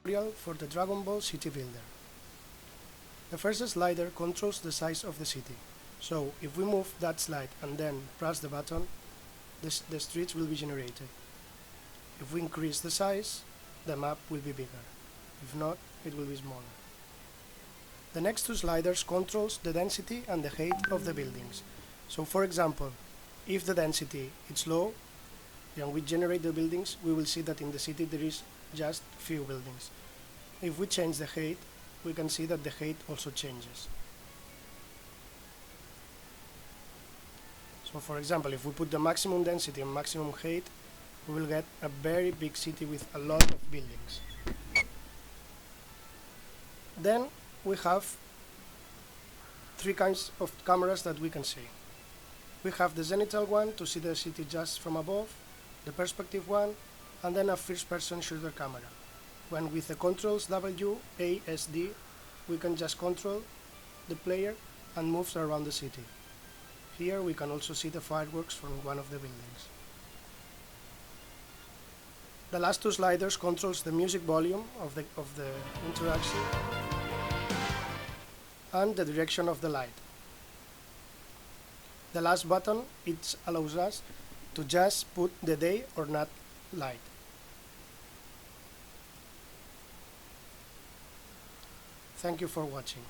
tutorial for the Dragon Ball City Builder. The first slider controls the size of the city. So if we move that slide and then press the button, the streets will be generated. If we increase the size, the map will be bigger. If not, it will be smaller. The next two sliders controls the density and the height of the buildings. So for example, if the density is low, and we generate the buildings, we will see that in the city there is just few buildings. If we change the height, we can see that the height also changes. So for example, if we put the maximum density and maximum height, we will get a very big city with a lot of buildings. Then we have three kinds of cameras that we can see. We have the zenithal one to see the city just from above, the perspective one, and then a first-person shooter camera. When with the controls W, A, S, D, we can just control the player and move around the city. Here we can also see the fireworks from one of the buildings. The last two sliders controls the music volume of the interaction and the direction of the light. The last button, it allows us to just put the day or night light. Thank you for watching.